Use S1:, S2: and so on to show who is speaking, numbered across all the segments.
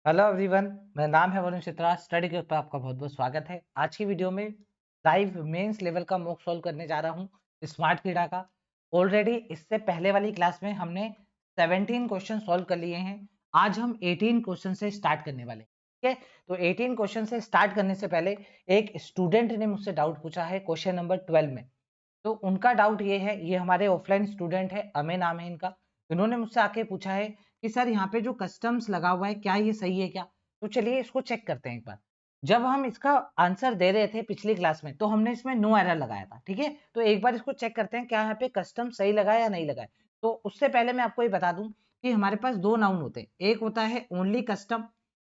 S1: Hello everyone, मेरा नाम है वरुण चित्रा। स्टडी के ऊपर आपका बहुत बहुत स्वागत है। आज की वीडियो में लाइव मेंस लेवल का मॉक सॉल्व करने जा रहा हूँ स्मार्ट कीड़ा का। ऑलरेडी इससे पहले वाली क्लास में हमने 17 क्वेश्चन सॉल्व कर लिए हैं। आज हम 18 क्वेश्चन से स्टार्ट करने वाले हैं। ठीक है, तो 18 क्वेश्चन से स्टार्ट करने से पहले एक स्टूडेंट ने मुझसे डाउट पूछा है क्वेश्चन नंबर 12 में। तो उनका डाउट ये है, ये हमारे ऑफलाइन स्टूडेंट है, अमे नाम है इनका। इन्होंने मुझसे आके पूछा है कि सर यहाँ पे जो कस्टम्स लगा हुआ है क्या ये सही है क्या। तो चलिए इसको चेक करते हैं एक बार। जब हम इसका आंसर दे रहे थे पिछली क्लास में तो हमने इसमें नो एरर लगाया था। ठीक है, तो एक बार इसको चेक करते हैं क्या यहाँ पे कस्टम सही लगा या नहीं लगा है। तो उससे पहले मैं आपको ये बता दूं कि हमारे पास दो नाउन होते हैं, एक होता है ओनली कस्टम,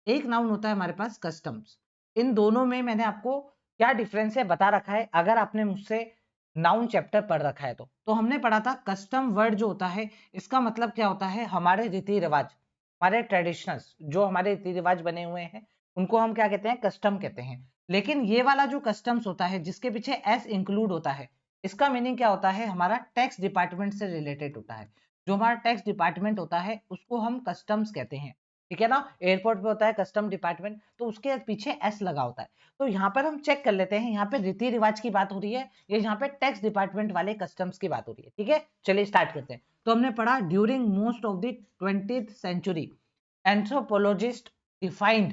S1: एक नाउन होता है हमारे पास कस्टम्स। इन दोनों में मैंने आपको क्या डिफरेंस है बता रखा है। अगर आपने मुझसे नाउन चैप्टर पढ़ रखा है तो हमने पढ़ा था कस्टम वर्ड जो होता है इसका मतलब क्या होता है, हमारे रीति रिवाज, हमारे ट्रेडिशनल्स जो हमारे रीति रिवाज बने हुए हैं उनको हम क्या कहते हैं, कस्टम कहते हैं। लेकिन ये वाला जो कस्टम्स होता है जिसके पीछे एस इंक्लूड होता है, इसका मीनिंग क्या होता है, हमारा टैक्स डिपार्टमेंट से रिलेटेड होता है। जो हमारा टैक्स डिपार्टमेंट होता है उसको हम कस्टम्स कहते हैं। ठीक है ना, एयरपोर्ट पे होता है कस्टम डिपार्टमेंट, तो उसके पीछे एस लगा होता है। तो यहाँ पर हम चेक कर लेते हैं, यहाँ पे रीति रिवाज की बात हो रही है, ये यहाँ पे टैक्स डिपार्टमेंट वाले कस्टम्स की बात हो रही है। ठीक है, चलिए स्टार्ट करते हैं। तो हमने पढ़ा during most of the 20th century anthropologists defined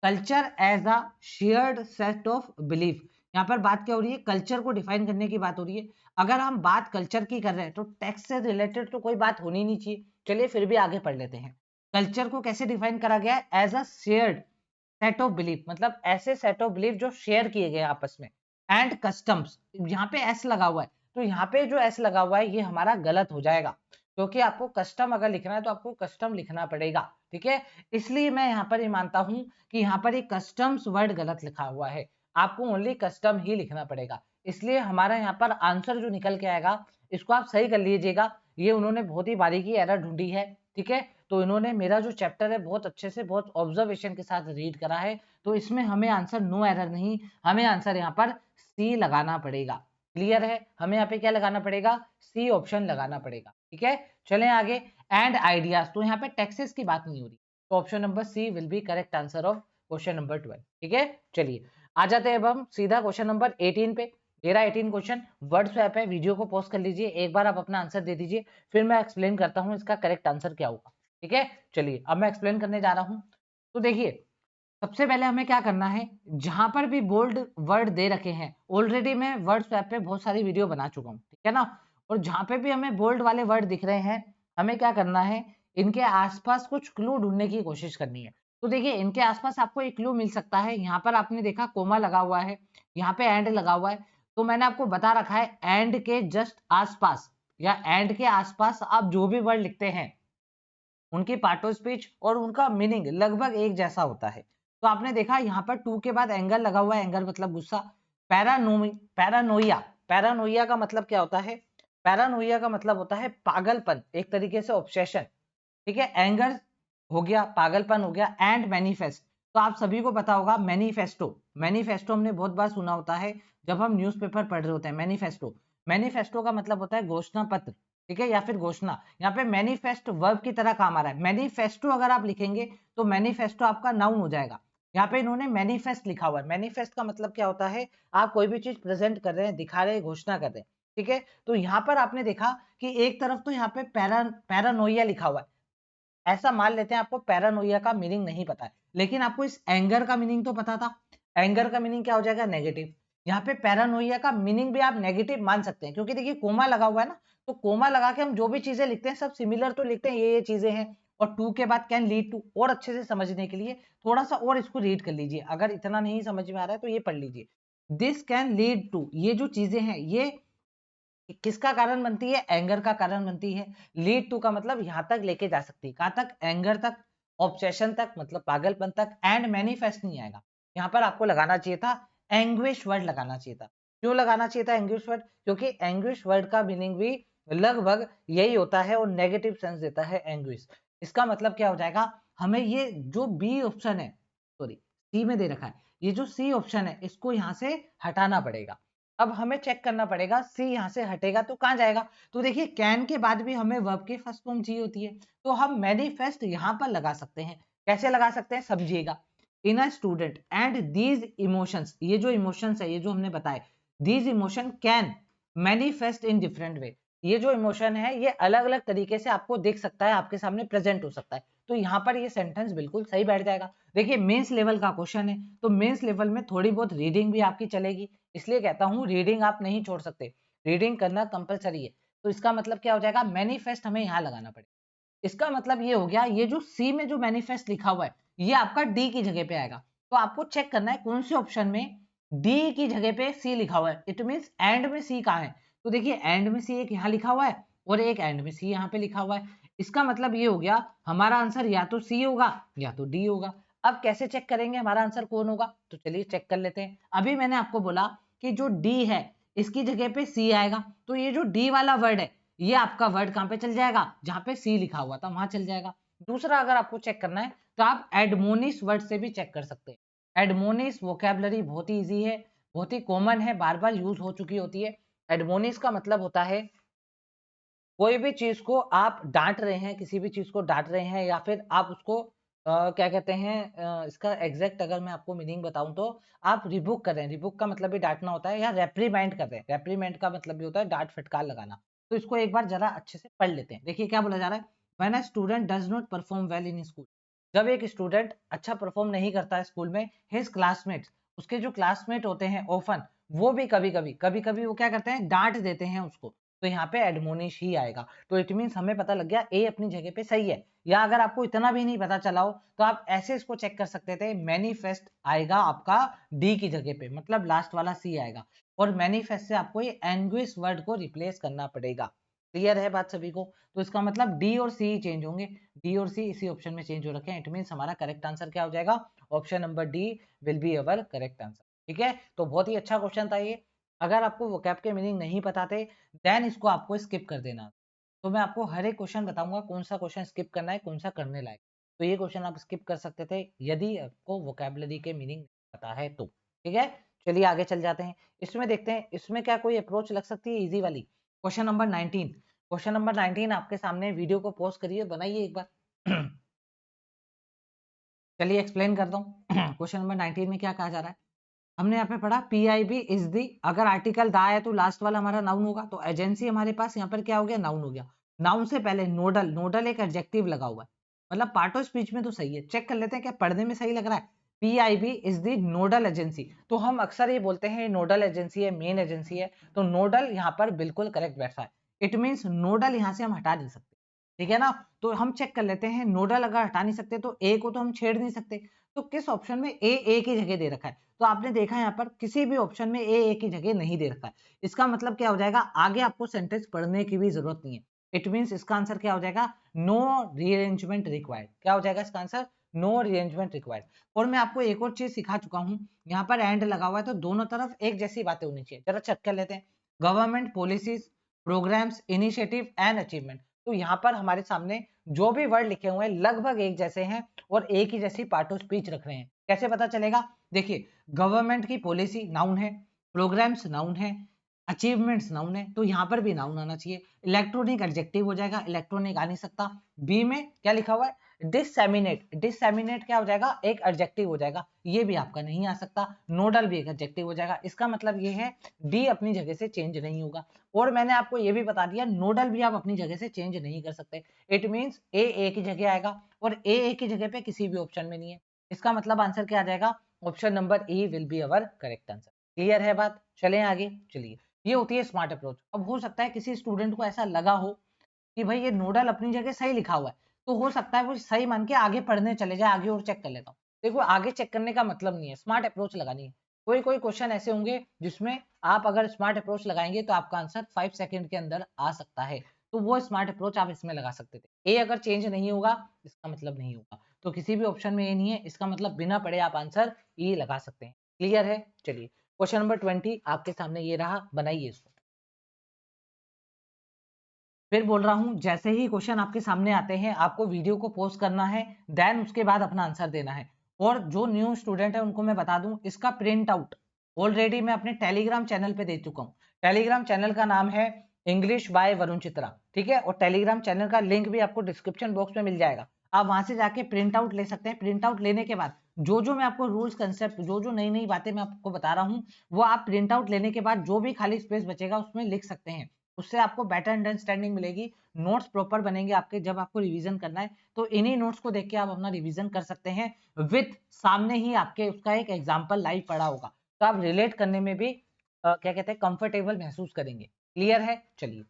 S1: culture as a shared set of belief. यहाँ पर बात क्या हो रही है, कल्चर को डिफाइन करने की बात हो रही है। अगर हम बात कल्चर की कर रहे हैं तो टैक्स से रिलेटेड तो कोई बात होनी नहीं चाहिए। चलिए फिर भी आगे पढ़ लेते हैं। कल्चर को कैसे डिफाइन करा गया है, as a shared set of belief, मतलब ऐसे सेट ऑफ बिलीफ जो शेयर किए गए आपस में। एंड कस्टम्स, यहाँ पे एस लगा हुआ है, तो यहाँ पे जो एस लगा हुआ है ये हमारा गलत हो जाएगा, क्योंकि आपको कस्टम अगर लिखना है तो आपको कस्टम लिखना पड़ेगा। ठीक है, इसलिए मैं यहाँ पर ये मानता हूं कि यहाँ पर एक कस्टम्स वर्ड गलत लिखा हुआ है, आपको ओनली कस्टम ही लिखना पड़ेगा। इसलिए हमारा यहाँ पर आंसर जो निकल के आएगा इसको आप सही कर लीजिएगा। ये उन्होंने बहुत ही बारीकी एरर ढूंढी है। ठीक है, तो इन्होंने मेरा जो चैप्टर है बहुत अच्छे से बहुत ऑब्जर्वेशन के साथ रीड करा है, तो इसमें हमें आंसर नो एरर नहीं, हमें आंसर यहाँ पर सी लगाना पड़ेगा। क्लियर है, हमें यहाँ पे क्या लगाना पड़ेगा, सी ऑप्शन लगाना पड़ेगा। ठीक है, चलें आगे। एंड आइडियाज, तो यहाँ पे टैक्सेस की बात नहीं हो रही, तो option number C will be correct answer of question number 12। ठीक है, चलिए आ जाते हैं अब हम सीधा क्वेश्चन नंबर 18 पे। मेरा 18 क्वेश्चन वर्ड स्वैप है, वीडियो को पॉज कर लीजिए, एक बार आप अपना आंसर दे दीजिए, फिर मैं एक्सप्लेन करता हूँ इसका करेक्ट आंसर क्या होगा। ठीक है, चलिए अब मैं एक्सप्लेन करने जा रहा हूँ। तो देखिए, सबसे पहले हमें क्या करना है, जहां पर भी बोल्ड वर्ड दे रखे हैं, ऑलरेडी मैं वर्ड स्वैप पे बहुत सारी वीडियो बना चुका हूँ। ठीक है ना, और जहां पे भी हमें बोल्ड वाले वर्ड दिख रहे हैं हमें क्या करना है, इनके आसपास कुछ क्लू ढूंढने की कोशिश करनी है। तो देखिए इनके आसपास आपको एक क्लू मिल सकता है, यहाँ पर आपने देखा कोमा लगा हुआ है, यहाँ पे एंड लगा हुआ है, तो मैंने आपको बता रखा है एंड के जस्ट आसपास या एंड के आसपास आप जो भी वर्ड लिखते हैं उनकी पार्ट ऑफ स्पीच और उनका मीनिंग लगभग एक जैसा होता है। तो आपने देखा यहाँ पर टू के बाद एंगर लगा हुआ है, एंगर मतलब गुस्सा। पैरानोइया, पैरानोइया का मतलब क्या होता है, पैरानोइया का मतलब होता है पागलपन, एक तरीके से ऑब्सेशन। ठीक है, एंगर हो गया, पागलपन हो गया। एंड मैनिफेस्ट, तो आप सभी को पता होगा मैनिफेस्टो, मैनिफेस्टो हमने बहुत बार सुना होता है जब हम न्यूज़पेपर पढ़ रहे होते हैं। मैनिफेस्टो, मैनिफेस्टो का मतलब होता है घोषणा पत्र। ठीक है, या फिर घोषणा। यहाँ पे मैनिफेस्ट वर्ब की तरह काम आ रहा है। मैनिफेस्टो अगर आप लिखेंगे तो मैनिफेस्टो आपका नाउन हो जाएगा। यहाँ पे इन्होंने मैनिफेस्ट लिखा हुआ है। मैनिफेस्ट का मतलब क्या होता है, आप कोई भी चीज प्रेजेंट कर रहे हैं, दिखा रहे हैं, घोषणा कर रहे हैं। ठीक है, तो यहाँ पर आपने देखा कि एक तरफ तो यहाँ पे पैरानोइया लिखा हुआ है, ऐसा मान लेते हैं आपको पैरानोइया का मीनिंग नहीं पता है, लेकिन आपको इस एंगर का मीनिंग तो पता था। एंगर का मीनिंग क्या हो जाएगा, नेगेटिव। यहाँ पे पैरानोइया का मीनिंग भी आप नेगेटिव मान सकते हैं, क्योंकि देखिए कोमा लगा हुआ है ना, तो कोमा लगा के हम जो भी चीजें लिखते हैं सब सिमिलर तो लिखते हैं, ये चीजें हैं। और टू के बाद कैन लीड टू, और अच्छे से समझने के लिए थोड़ा सा और इसको रीड कर लीजिए, अगर इतना नहीं समझ में आ रहा है तो ये पढ़ लीजिए। दिस कैन लीड टू, ये जो चीजें हैं ये किसका कारण बनती है, एंगर का कारण बनती है। लीड टू का मतलब यहां तक लेके जा सकती है, कहां तक, एंगर तक, ऑब्सेशन तक मतलब पागलपन तक। एंड मैनिफेस्ट नहीं आएगा, यहाँ पर आपको लगाना चाहिए था एंग्विश वर्ड लगाना चाहिए था। क्यों लगाना चाहिए था एंग्विश वर्ड, क्योंकि एंग्विश वर्ड का मीनिंग भी लगभग यही होता है और नेगेटिव सेंस देता है एंग्विश। इसका मतलब क्या हो जाएगा, हमें ये जो बी ऑप्शन है, सॉरी सी में दे रखा है, ये जो सी ऑप्शन है इसको यहाँ से हटाना पड़ेगा। अब हमें चेक करना पड़ेगा सी यहाँ से हटेगा तो कहाँ जाएगा। तो देखिए कैन के बाद भी हमें वर्ब की फर्स्ट फॉर्म चाहिए होती है, तो हम मैनिफेस्ट यहाँ पर लगा सकते हैं। कैसे लगा सकते हैं समझिएगा। In a student and these emotions, ये जो इमोशंस है, ये जो हमने बताए, these emotion can manifest in different way, ये जो इमोशन है ये अलग अलग तरीके से आपको दिख सकता है, आपके सामने प्रेजेंट हो सकता है। तो यहाँ पर ये सेंटेंस बिल्कुल सही बैठ जाएगा। देखिए मेंस लेवल का क्वेश्चन है, तो मेंस लेवल में थोड़ी बहुत रीडिंग भी आपकी चलेगी, इसलिए कहता हूँ रीडिंग आप नहीं छोड़ सकते, रीडिंग करना कंपलसरी है। तो इसका मतलब क्या हो जाएगा, मैनिफेस्ट हमें यहाँ लगाना पड़ेगा। इसका मतलब ये हो गया, ये जो सी में जो मैनिफेस्ट लिखा हुआ है ये आपका डी की जगह पे आएगा। तो आपको चेक करना है कौन से ऑप्शन में डी की जगह पे सी लिखा हुआ है। इट मींस एंड में सी कहाँ है, तो देखिए एंड में सी एक यहाँ लिखा हुआ है और एक एंड में सी यहाँ पे लिखा हुआ है। इसका मतलब ये हो गया हमारा आंसर या तो सी होगा या तो डी होगा। अब कैसे चेक करेंगे हमारा आंसर कौन होगा, तो चलिए चेक कर लेते हैं। अभी मैंने आपको बोला कि जो डी है इसकी जगह पे सी आएगा, तो ये जो डी वाला वर्ड है ये आपका वर्ड कहाँ पे चल जाएगा, जहां पे सी लिखा हुआ था वहां चल जाएगा। दूसरा अगर आपको चेक करना है तो आप एडमोनिस वर्ड से भी चेक कर सकते हैं। एडमोनिस वोकैबुलरी बहुत ही इजी है, बहुत ही कॉमन है, बार बार यूज हो चुकी होती है। एडमोनिस का मतलब होता है कोई भी चीज को आप डांट रहे हैं, किसी भी चीज को डांट रहे हैं, या फिर आप उसको क्या कहते हैं, इसका एग्जैक्ट अगर मैं आपको मीनिंग बताऊं तो आप रिबुक कर रहे हैं, रिबुक का मतलब भी डांटना होता है, या रेप्रीमेंट कर रहे हैं, रेप्रीमेंट का मतलब भी होता है डांट फटकार लगाना। तो इसको एक बार जरा अच्छे से पढ़ लेते हैं। देखिए क्या बोला जा रहा है, when a student does not perform well in school, जब एक स्टूडेंट अच्छा परफॉर्म नहीं करता है स्कूल में, हिज क्लासमेट्स, उसके जो क्लासमेट होते हैं ऑफन, वो भी कभी कभी वो क्या करते हैं, डांट देते हैं उसको। तो यहाँ पे एडमोनिश ही आएगा। तो इट मींस हमें पता लग गया ए अपनी जगह पे सही है। या अगर आपको इतना भी नहीं पता चला हो तो आप ऐसे इसको चेक कर सकते थे, मैनिफेस्ट आएगा आपका डी की जगह पे, मतलब लास्ट वाला सी आएगा, और मैनिफेस्ट से आपको ये एंग्विश वर्ड को रिप्लेस करना पड़ेगा। क्लियर है बात सभी को, तो इसका मतलब डी और सी चेंज होंगे, डी और सी इसी ऑप्शन में चेंज हो रखे हैं। इट मींस हमारा करेक्ट आंसर क्या हो जाएगा, option number D will be our correct answer. ठीक है, तो बहुत ही अच्छा क्वेश्चन था ये। अगर आपको वोकैब के मीनिंग नहीं पता थे देन इसको आपको स्किप कर देना। तो मैं आपको हर एक क्वेश्चन बताऊंगा कौन सा क्वेश्चन स्किप करना है, कौन सा करने लायक। तो ये क्वेश्चन आप स्किप कर सकते थे यदि आपको वोकैबुलरी के मीनिंग पता है तो। ठीक है, चलिए आगे चल जाते हैं। इसमें देखते हैं इसमें क्या कोई अप्रोच लग सकती है इजी वाली। क्वेश्चन नंबर 19, क्वेश्चन नंबर 19 आपके सामने, वीडियो को पॉज करिए, बनाइए एक बार। चलिए एक्सप्लेन करता हूँ। क्वेश्चन नंबर 19 में क्या कहा जा रहा है, हमने यहाँ पे पढ़ा P I B is the, अगर आर्टिकल दा है तो लास्ट वाला हमारा नाउन होगा, तो एजेंसी हमारे पास यहाँ पर क्या हो गया, नाउन हो गया। नाउन से पहले नोडल, नोडल एक एडजेक्टिव लगा हुआ है, मतलब पार्ट ऑफ स्पीच में तो सही है। चेक कर लेते हैं क्या पढ़ने में सही लग रहा है। P I B is the nodal agency, तो हम अक्सर ये बोलते हैं नोडल एजेंसी है, मेन एजेंसी है, तो नोडल यहाँ पर बिल्कुल करेक्ट बैठा है। इट मीन्स नोडल यहाँ से हम हटा नहीं सकते। ठीक है ना, तो हम चेक कर लेते हैं, नोडल अगर हटा नहीं सकते तो ए को तो हम छेड़ नहीं सकते, तो किस ऑप्शन में ए की जगह दे रखा है, तो आपने देखा यहाँ पर किसी भी ऑप्शन में ए की जगह नहीं दे रखा है। इसका मतलब क्या हो जाएगा, आगे आपको सेंटेंस पढ़ने की भी जरूरत नहीं है। इट मींस इसका आंसर क्या हो जाएगा, नो रीअरेंजमेंट रिक्वायर्ड। क्या हो जाएगा इसका आंसर, नो रीअरेंजमेंट रिक्वायर्ड। और मैं आपको एक और चीज सिखा चुका हूँ, यहाँ पर एंड लगा हुआ है तो दोनों तरफ एक जैसी बातें होनी चाहिए। जरा चेक कर लेते हैं, government policies, programmes, initiative and achievement. तो यहाँ पर हमारे सामने जो भी वर्ड लिखे हुए हैं लगभग एक जैसे हैं और एक ही जैसी पार्ट ऑफ स्पीच रख रहे हैं। कैसे पता चलेगा, देखिए गवर्नमेंट की पॉलिसी नाउन है, प्रोग्राम्स नाउन है, अचीवमेंट्स नाउन है, तो यहाँ पर भी नाउन आना चाहिए। इलेक्ट्रॉनिक एडजेक्टिव हो जाएगा, इलेक्ट्रॉनिक आ नहीं सकता। बी में क्या लिखा हुआ है, डिससेमिनेट, डिससेमिनेट क्या हो जाएगा, एक एडजेक्टिव हो जाएगा, ये भी आपका नहीं आ सकता। नोडल भी एक एडजेक्टिव हो जाएगा। इसका मतलब ये है डी अपनी जगह से चेंज नहीं होगा। और मैंने आपको ये भी बता दिया नोडल भी आप अपनी जगह से चेंज नहीं कर सकते। इट मींस ए की जगह आएगा और ए की जगह पे किसी भी ऑप्शन में नहीं है। इसका मतलब आंसर क्या आ जाएगा, option number A will be our correct answer. Clear है बात, चलें आगे। चलिए, ये होती है स्मार्ट अप्रोच। अब हो सकता है किसी स्टूडेंट को ऐसा लगा हो कि भाई ये नोडल अपनी जगह सही लिखा हुआ है, तो हो सकता है वो सही मान के आगे पढ़ने चले जाए, आगे और चेक कर लेता हूँ। देखो आगे चेक करने का मतलब नहीं है, स्मार्ट अप्रोच लगानी है। कोई कोई क्वेश्चन ऐसे होंगे जिसमें आप अगर स्मार्ट अप्रोच लगाएंगे तो आपका आंसर 5 सेकंड के अंदर आ सकता है, तो वो स्मार्ट अप्रोच आप इसमें लगा सकते थे। ए अगर चेंज नहीं होगा इसका मतलब नहीं होगा, तो किसी भी ऑप्शन में ए नहीं है, इसका मतलब बिना पढ़े आप आंसर ई लगा सकते हैं। क्लियर है, चलिए क्वेश्चन नंबर 20 आपके सामने ये रहा, बनाइए इसको। फिर बोल रहा हूं जैसे ही क्वेश्चन आपके सामने आते हैं आपको वीडियो को पॉज करना है, देन उसके बाद अपना आंसर देना है। और जो न्यू स्टूडेंट है उनको मैं बता दूं, इसका प्रिंट आउट ऑलरेडी मैं अपने टेलीग्राम चैनल पे दे चुका हूं। टेलीग्राम चैनल का नाम है इंग्लिश बाय वरुण चित्रा, ठीक है, और टेलीग्राम चैनल का लिंक भी आपको डिस्क्रिप्शन बॉक्स में मिल जाएगा। आप वहां से जाके प्रिंट आउट ले सकते हैं। प्रिंट आउट लेने के बाद जो जो मैं आपको रूल्स कंसेप्ट, जो जो नई नई बातें मैं आपको बता रहा हूँ, वो आप प्रिंट आउट लेने के बाद जो भी खाली स्पेस बचेगा उसमें लिख सकते हैं। उससे आपको बेटर अंडरस्टैंडिंग मिलेगी, नोट्स प्रॉपर बनेंगे आपके जब आपको रिवीजन करना है। तो इन्हीं नोट्स को देख के आप अपना रिवीजन कर सकते हैं, विथ सामने ही आपके उसका एक एग्जाम्पल लाइव पड़ा होगा, तो आप रिलेट करने में भी क्या कहते हैं, कंफर्टेबल महसूस करेंगे। क्लियर है? चलिए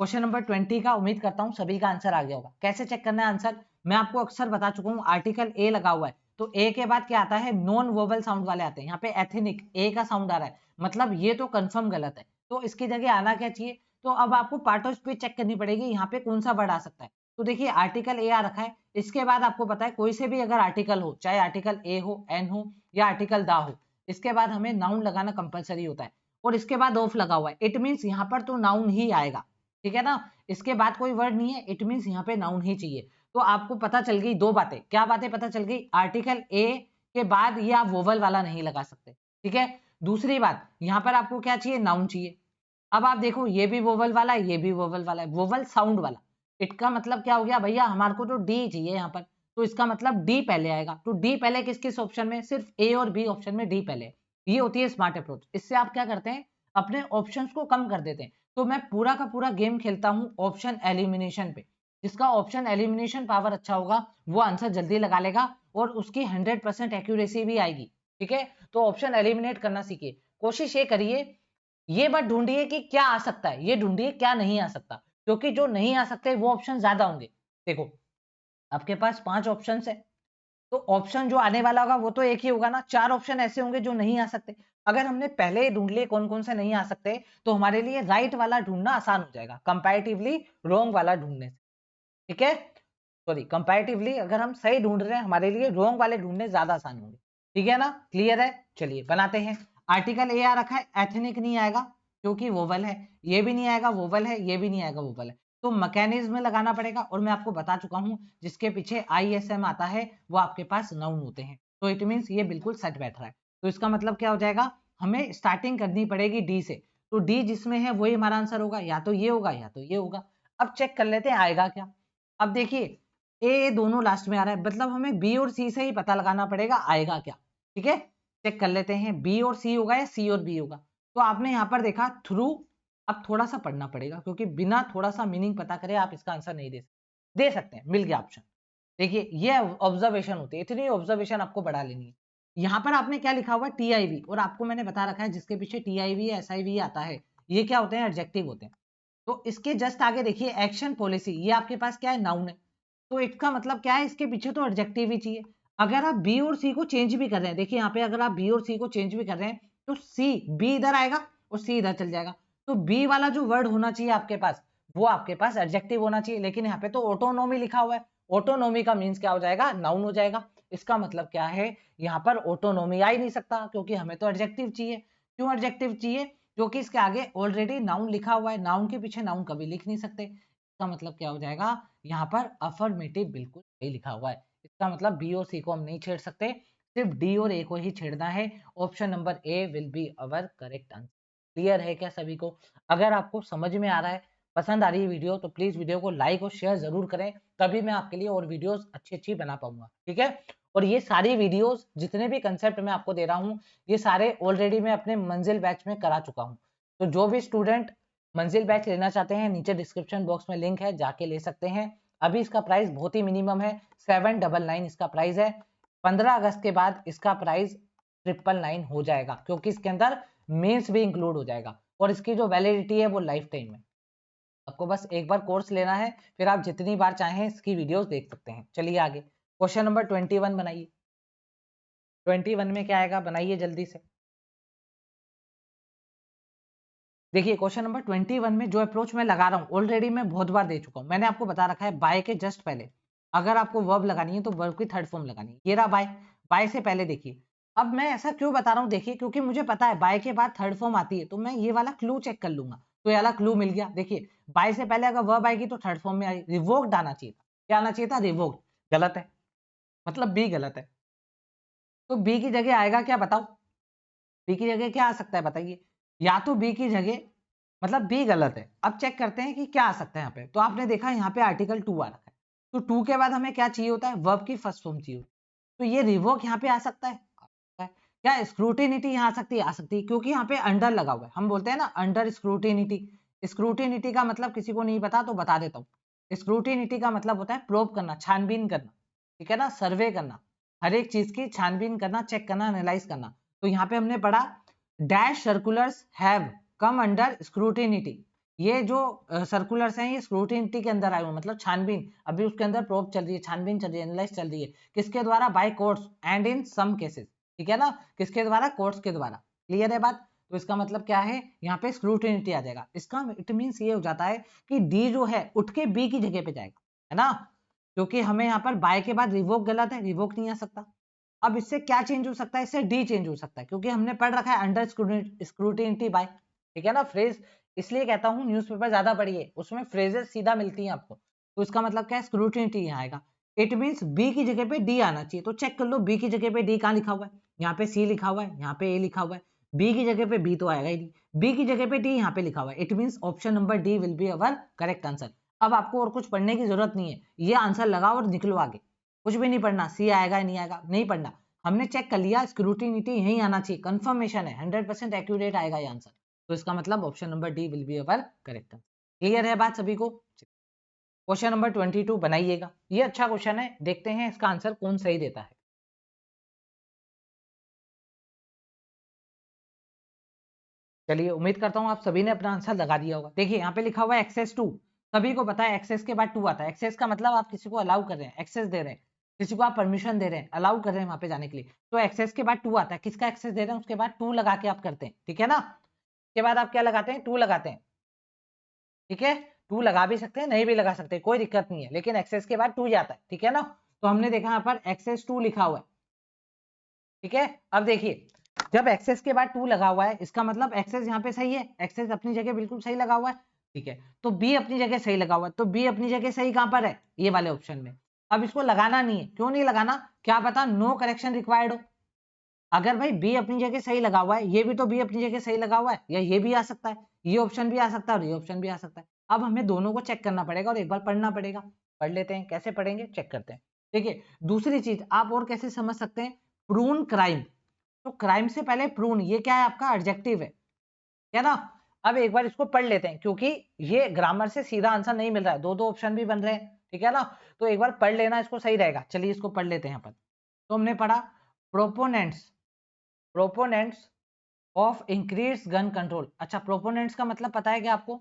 S1: क्वेश्चन नंबर 20 का उम्मीद करता हूं सभी का आंसर आ गया होगा। कैसे चेक करना है आंसर, मैं आपको अक्सर बता चुका हूं, आर्टिकल ए लगा हुआ है तो ए के बाद क्या आता है, नॉन वोवल साउंड वाले आते हैं। यहाँ पे एथनिक ए का साउंड आ रहा है, मतलब ये तो कंफर्म गलत है, तो इसकी जगह आना क्या चाहिए। तो अब आपको पार्ट ऑफ स्पीच चेक करनी पड़ेगी, यहाँ पे कौन सा वर्ड आ सकता है। तो देखिए आर्टिकल ए आ रखा है, इसके बाद आपको पता है कोई से भी अगर आर्टिकल हो, चाहे आर्टिकल ए हो, एन हो या आर्टिकल दा हो, इसके बाद हमें नाउन लगाना कंपलसरी होता है, और इसके बाद ऑफ लगा हुआ है, इट मीन्स यहाँ पर तो नाउन ही आएगा। ठीक है ना, इसके बाद कोई वर्ड नहीं है, इट मींस यहाँ पे नाउन ही चाहिए। तो आपको पता चल गई दो बातें, क्या बातें पता चल गई, आर्टिकल ए के बाद ये आप वोवल वाला नहीं लगा सकते। ठीक है, दूसरी बात यहाँ पर आपको क्या चाहिए, नाउन चाहिए। अब आप देखो ये भी वोवल वाला है, ये भी वोवल वाला है, वोवल साउंड वाला। इसका मतलब क्या हो गया भैया, हमारे को तो डी चाहिए यहाँ पर, तो इसका मतलब डी पहले आएगा। तो डी पहले किस किस ऑप्शन में, सिर्फ ए और बी ऑप्शन में डी पहले। ये होती है स्मार्ट अप्रोच, इससे आप क्या करते हैं, अपने ऑप्शंस को कम कर देते हैं। तो मैं पूरा का पूरा गेम खेलता हूं ऑप्शन एलिमिनेशन पे, जिसका ऑप्शन एलिमिनेशन पावर अच्छा होगा वो आंसर जल्दी लगा लेगा और उसकी 100% एक्यूरेसी भी आएगी। ठीक है, तो ऑप्शन एलिमिनेट करना सीखिए, कोशिश ये करिए, ये मत ढूंढिए कि क्या आ सकता है, ये ढूंढिए क्या नहीं आ सकता, क्योंकि जो नहीं आ सकते वो ऑप्शन ज्यादा होंगे। देखो आपके पास 5 ऑप्शन है, तो ऑप्शन जो आने वाला होगा वो तो एक ही होगा ना, 4 ऑप्शन ऐसे होंगे जो नहीं आ सकते। अगर हमने पहले ही ढूंढ लिए कौन कौन से नहीं आ सकते, तो हमारे लिए राइट वाला ढूंढना आसान हो जाएगा कंपैरेटिवली रॉन्ग वाला ढूंढने से। ठीक है, सॉरी कंपैरेटिवली अगर हम सही ढूंढ रहे हैं हमारे लिए रॉन्ग वाले ढूंढने ज्यादा आसान होंगे। ठीक है ना, क्लियर है? चलिए बनाते हैं। आर्टिकल ए आ रखा है, एथनिक नहीं आएगा क्योंकि वोवल है, ये भी नहीं आएगा वोवल है, ये भी नहीं आएगा वोवल है, तो मैकेनिज्म में लगाना पड़ेगा। और मैं आपको बता चुका हूं जिसके पीछे ISM आता है वो आपके पास नाउन होते हैं, तो इट मींस ये बिल्कुल सेट बैठ रहा है। तो इसका मतलब क्या हो जाएगा, हमें स्टार्टिंग करनी पड़ेगी डी से, तो डी जिसमें है वही हमारा आंसर होगा, या तो ये होगा या तो ये होगा। अब चेक कर लेते हैं आएगा क्या। अब देखिए ए दोनों लास्ट में आ रहा है, मतलब हमें बी और सी से ही पता लगाना पड़ेगा आएगा क्या। ठीक है, चेक कर लेते हैं बी और सी होगा या सी और बी होगा। तो आपने यहाँ पर देखा थ्रू, अब थोड़ा सा पढ़ना पड़ेगा क्योंकि बिना थोड़ा सा मीनिंग पता करे आप इसका आंसर नहीं दे सकते हैं। मिल गया ऑप्शन, देखिए ये ऑब्जर्वेशन होती है, इतनी ऑब्जर्वेशन आपको बढ़ा लेनी है। यहाँ पर आपने क्या लिखा हुआ है, TIV, और आपको मैंने बता रखा है जिसके पीछे TIV SIV आता है ये क्या होते हैं, एडजेक्टिव होते हैं। तो इसके जस्ट आगे देखिए एक्शन पॉलिसी, ये आपके पास क्या है, नाउन है, तो इसका मतलब क्या है, इसके पीछे तो एडजेक्टिव ही चाहिए। अगर आप बी और सी को चेंज भी कर रहे हैं, देखिए यहाँ पे अगर आप बी और सी को चेंज भी कर रहे हैं तो सी, बी इधर आएगा और सी इधर चल जाएगा, तो बी वाला जो वर्ड होना चाहिए आपके पास वो आपके पास एडजेक्टिव होना चाहिए, लेकिन यहाँ पे तो ऑटोनोमी लिखा हुआ है। ऑटोनोमी का मीन्स क्या हो जाएगा, नाउन हो जाएगा। इसका मतलब क्या है, यहाँ पर ऑटोनोमी आ ही नहीं सकता क्योंकि हमें तो एडजेक्टिव चाहिए। क्यों एडजेक्टिव चाहिए, क्योंकि इसके आगे ऑलरेडी नाउन लिखा हुआ है, नाउन के पीछे नाउन कभी लिख नहीं सकते। इसका मतलब क्या हो जाएगा, यहाँ पर अफर्मेटिव बिल्कुल सही लिखा हुआ है। इसका मतलब बी और सी को हम नहीं छेड़ सकते, सिर्फ डी और ए को ही छेड़ना है। Option number A will be our correct answer. Clear है क्या सभी को? अगर आपको समझ में आ रहा है, पसंद आ रही है वीडियो, तो प्लीज वीडियो को लाइक और शेयर जरूर करें, तभी मैं आपके लिए और वीडियोस अच्छी अच्छी बना पाऊंगा। ठीक है, और ये सारी वीडियोस जितने भी कंसेप्ट मैं आपको दे रहा हूँ ये सारे ऑलरेडी मैं अपने मंजिल बैच में करा चुका हूँ। तो जो भी स्टूडेंट मंजिल बैच लेना चाहते हैं नीचे डिस्क्रिप्शन बॉक्स में लिंक है, जाके ले सकते हैं। अभी इसका प्राइस बहुत ही मिनिमम है, 799 इसका प्राइस है। 15 अगस्त के बाद इसका प्राइस 999 हो जाएगा क्योंकि इसके अंदर मेंस भी इंक्लूड हो जाएगा और इसकी जो वैलिडिटी है वो लाइफ टाइम है। आपको बस एक बार कोर्स लेना है, फिर आप जितनी बार चाहें इसकी वीडियोस देख सकते हैं। चलिए आगे क्वेश्चन नंबर 21 बनाइए। 21 में क्या आएगा, बनाइए जल्दी से। देखिए क्वेश्चन नंबर 21 में जो अप्रोच मैं लगा रहा हूँ ऑलरेडी मैं बहुत बार दे चुका हूँ। मैंने आपको बता रखा है बाय के जस्ट पहले अगर आपको वर्ब लगानी है तो वर्ब की थर्ड फॉर्म लगानी है। ये रहा बाय, बाय से पहले देखिए। अब मैं ऐसा क्यों बता रहा हूँ, देखिए क्योंकि मुझे पता है बाय के बाद थर्ड फॉर्म आती है, तो मैं ये वाला क्लू चेक कर लूंगा। तो ये वाला क्लू मिल गया। देखिए बाय से पहले अगर वर्ब आएगी तो थर्ड फॉर्म में आई, रिवोक्ड आना चाहिए था। क्या आना चाहिए था, रिवोक्ड। गलत है, मतलब बी गलत है। तो बी की जगह आएगा क्या बताओ, बी की जगह क्या आ सकता है बताइए। या तो बी की जगह, मतलब बी गलत है। अब चेक करते हैं कि क्या आ सकता है यहाँ पे। तो आपने देखा यहाँ पे आर्टिकल 2 आ रखा है, तो टू के बाद हमें क्या चाहिए होता है, वर्ब की फर्स्ट फॉर्म चाहिए। तो ये रिवोक यहाँ पे आ सकता है, क्या स्क्रूटिनिटी यहाँ आ सकती है, आ सकती है, क्योंकि यहाँ पे अंडर लगा हुआ है। हम बोलते हैं ना अंडर स्क्रूटिनिटी। स्क्रूटिनिटी का मतलब किसी को नहीं पता तो बता देता हूँ। स्क्रूटिनिटी का मतलब होता है प्रोब करना, छानबीन करना, ठीक है ना, सर्वे करना, हर एक चीज की छानबीन करना, चेक करना, एनालाइज करना। तो यहाँ पे हमने पढ़ा dash circulars have come under scrutiny. ये जो सर्कुलर्स हैं ये स्क्रूटिनिटी के अंदर आए हुए, मतलब छानबीन, अभी उसके अंदर प्रोब चल रही है, छानबीन चल रही है, एनालाइज चल रही है, किसके द्वारा, by courts and in some cases, ठीक है ना, किसके द्वारा, कोर्ट्स के द्वारा। क्लियर है बात। तो इसका मतलब क्या है, यहाँ पे स्क्रूटिनिटी आ जाएगा। इसका इट मींस ये हो जाता है कि डी जो है उठ के बी की जगह पे जाएगा, है ना, क्योंकि हमें यहाँ पर बाय के बाद रिवोक गलत है, रिवोक नहीं आ सकता। अब इससे क्या चेंज हो सकता है, इससे डी चेंज हो सकता है, क्योंकि हमने पढ़ रखा है अंडर स्क्रूटिनिटी बाय, ठीक है ना, फ्रेज। इसलिए कहता हूँ न्यूज़पेपर ज्यादा पढ़िए, उसमें फ्रेजेस सीधा मिलती हैं आपको। तो इसका मतलब क्या है, स्क्रूटिनिटी यहाँ आएगा। इट मींस बी की जगह पे डी आना चाहिए। तो चेक कर लो बी की जगह पे डी कहाँ लिखा हुआ है, यहाँ पे सी लिखा हुआ है, यहाँ पे ए लिखा हुआ है, बी की जगह पे बी तो आएगा ही नहीं, बी की जगह पे डी यहाँ पे लिखा हुआ है। It means option number D will be our correct answer. अब आपको और कुछ पढ़ने की जरूरत नहीं है, ये आंसर लगाओ और निकलो आगे, कुछ भी नहीं पढ़ना, सी आएगा नहीं आएगा नहीं पढ़ना। हमने चेक कर लिया स्क्रूटिनिटी यही आना चाहिए, कंफर्मेशन है, 100% एक्यूरेट आएगा ये आंसर। तो इसका मतलब option number D will be our correct answer. Clear है बात सभी को। क्वेश्चन नंबर 22 बनाइएगा, ये अच्छा क्वेश्चन है, देखते हैं इसका आंसर कौन सही देता है। चलिए उम्मीद करता हूं आप सभी ने अपना आंसर लगा दिया होगा। देखिए यहाँ पे लिखा हुआ है एक्सेस टू, सभी को पता है एक्सेस के बाद टू आता है। एक्सेस का मतलब आप किसी को अलाउ कर रहे हैं, एक्सेस दे रहे हैं, किसी को आप परमिशन दे रहे हैं, अलाउ कर रहे हैं वहां पे जाने के लिए। तो एक्सेस के बाद टू आता है, किसका एक्सेस दे रहे हैं उसके बाद टू लगा के आप करते हैं, ठीक है ना। उसके बाद आप क्या लगाते हैं, टू लगाते हैं, ठीक है। टू लगा भी सकते हैं, नहीं भी लगा सकते, कोई दिक्कत नहीं है, लेकिन एक्सेस के बाद टू जाता है, ठीक है ना। तो हमने देखा यहाँ पर एक्सेस टू लिखा हुआ है, ठीक है। अब देखिए जब एक्सेस के बाद टू लगा हुआ है, इसका मतलब एक्सेस यहाँ पे सही है, एक्सेस अपनी जगह बिल्कुल सही लगा हुआ है, ठीक है। तो बी अपनी जगह सही लगा हुआ है, तो बी अपनी जगह सही कहां पर है, ये वाले ऑप्शन में। अब इसको लगाना नहीं है, क्यों नहीं लगाना, क्या पता नो करेक्शन रिक्वायर्ड हो। अगर भाई बी अपनी जगह सही लगा हुआ है, ये भी तो बी अपनी जगह सही लगा हुआ है, या ये भी आ सकता है, ये ऑप्शन भी आ सकता है और ये ऑप्शन भी आ सकता है। अब हमें दोनों को चेक करना पड़ेगा और एक बार पढ़ना पड़ेगा। पढ़ लेते हैं, कैसे पढ़ेंगे चेक करते हैं। देखिए दूसरी चीज आप और कैसे समझ सकते हैं, प्रून क्राइम। तो क्राइम से पहले प्रून, ये क्या है आपका एडजेक्टिव है ना। अब एक बार इसको पढ़ लेते हैं, क्योंकि ये ग्रामर से सीधा आंसर नहीं मिल रहा है, दो दो ऑप्शन भी बन रहे हैं, ठीक है ना। तो एक बार पढ़ लेना इसको, सही रहेगा। चलिए इसको पढ़ लेते हैं यहाँ पर। तो हमने पढ़ा proponents, proponents of increase gun control. अच्छा प्रोपोनेंट्स का मतलब पता है क्या आपको,